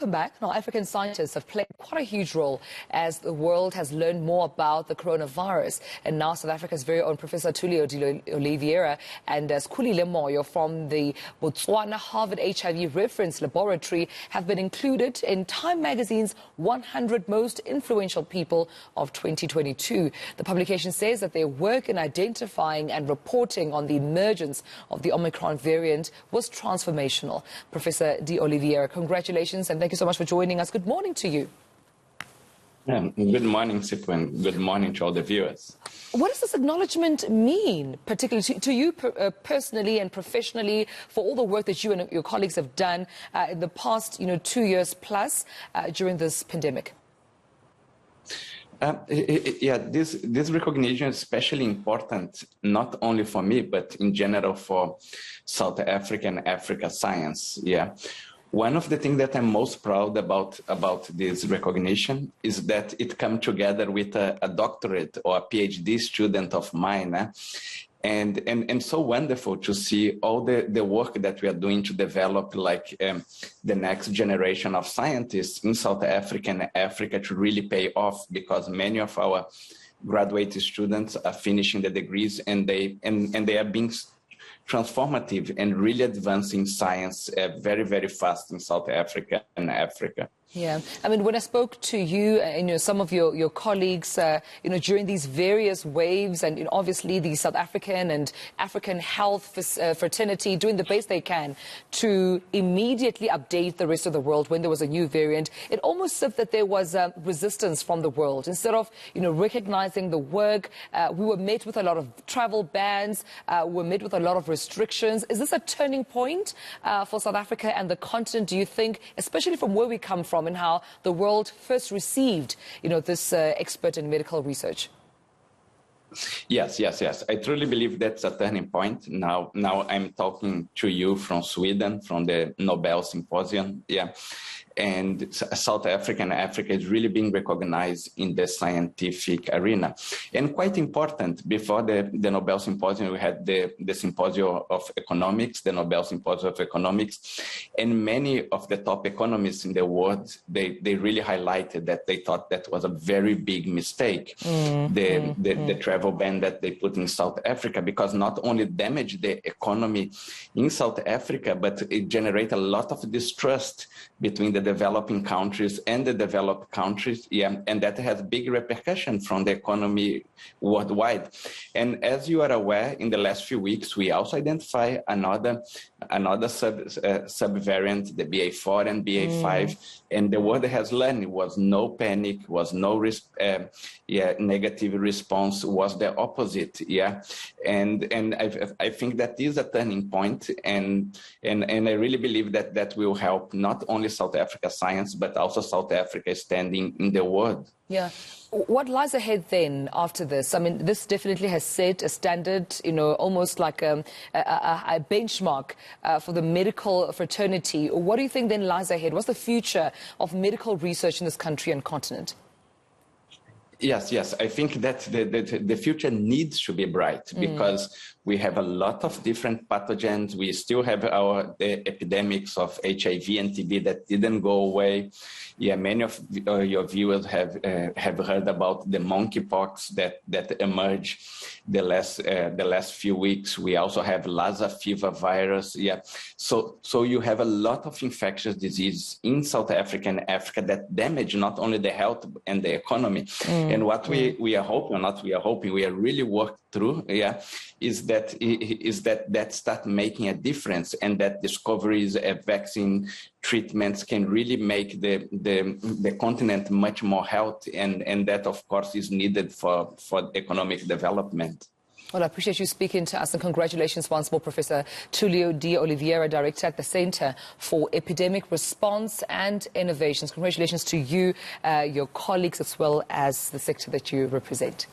Welcome back. Now, African scientists have played quite a huge role as the world has learned more about the coronavirus. And now South Africa's very own Professor Tulio de Oliveira and Sikhulile Moyo from the Botswana-HIV Reference Laboratory have been included in Time magazine's 100 Most Influential People of 2022. The publication says that their work in identifying and reporting on the emergence of the Omicron variant was transformational. Professor de Oliveira, congratulations and thank you so much for joining us. Good morning to you. Good morning, Sipu, and good morning to all the viewers. What does this acknowledgement mean, particularly to you personally and professionally, for all the work that you and your colleagues have done in the past, 2 years plus during this pandemic? This recognition is especially important, not only for me, but in general for South Africa and Africa science. One of the things that I'm most proud about this recognition is that it comes together with a doctorate or a PhD student of mine. And so wonderful to see all the work that we are doing to develop the next generation of scientists in South Africa and Africa to really pay off, because many of our graduate students are finishing the degrees and they are being transformative and really advancing science very, very fast in South Africa and Africa. Yeah, I mean, when I spoke to you and some of your colleagues, during these various waves, and obviously the South African and African health fraternity doing the best they can to immediately update the rest of the world when there was a new variant, it almost seemed that there was resistance from the world. Instead of recognizing the work, we were met with a lot of travel bans, we were met with a lot of restrictions. Is this a turning point for South Africa and the continent, do you think, especially from where we come from, and how the world first received, this expert in medical research? Yes. I truly believe that's a turning point. Now I'm talking to you from Sweden, from the Nobel Symposium. And South Africa and Africa is really being recognized in the scientific arena. And quite important, before the Nobel Symposium, we had the Symposium of Economics, the Nobel Symposium of Economics. And many of the top economists in the world, they really highlighted that they thought that was a very big mistake, the travel ban that they put in South Africa, because not only damaged the economy in South Africa, but it generated a lot of distrust between the developing countries and the developed countries, and that has big repercussions from the economy worldwide. And as you are aware, in the last few weeks, we also identify another subvariant, the BA4 and BA5, and the world has learned it was no panic, was no negative response, was the opposite, and I think that is a turning point, and I really believe that will help not only South Africa science, but also South Africa standing in the world. Yeah. What lies ahead then after this? I mean, this definitely has set a standard, almost like a benchmark for the medical fraternity. What do you think then lies ahead? What's the future of medical research in this country and continent? Yes. I think that the future needs to be bright, because we have a lot of different pathogens. We still have the epidemics of HIV and TB that didn't go away. Many of your viewers have heard about the monkeypox that emerged the last few weeks. We also have Lassa fever virus. So you have a lot of infectious diseases in South Africa and Africa that damage not only the health and the economy. And what we are hoping, we are really working through, is that start making a difference, and that discoveries of vaccine treatments can really make the continent much more healthy, and that of course is needed for economic development. Well, I appreciate you speaking to us, and congratulations once more, Professor Tulio de Oliveira, Director at the Center for Epidemic Response and Innovations. Congratulations to you, your colleagues, as well as the sector that you represent.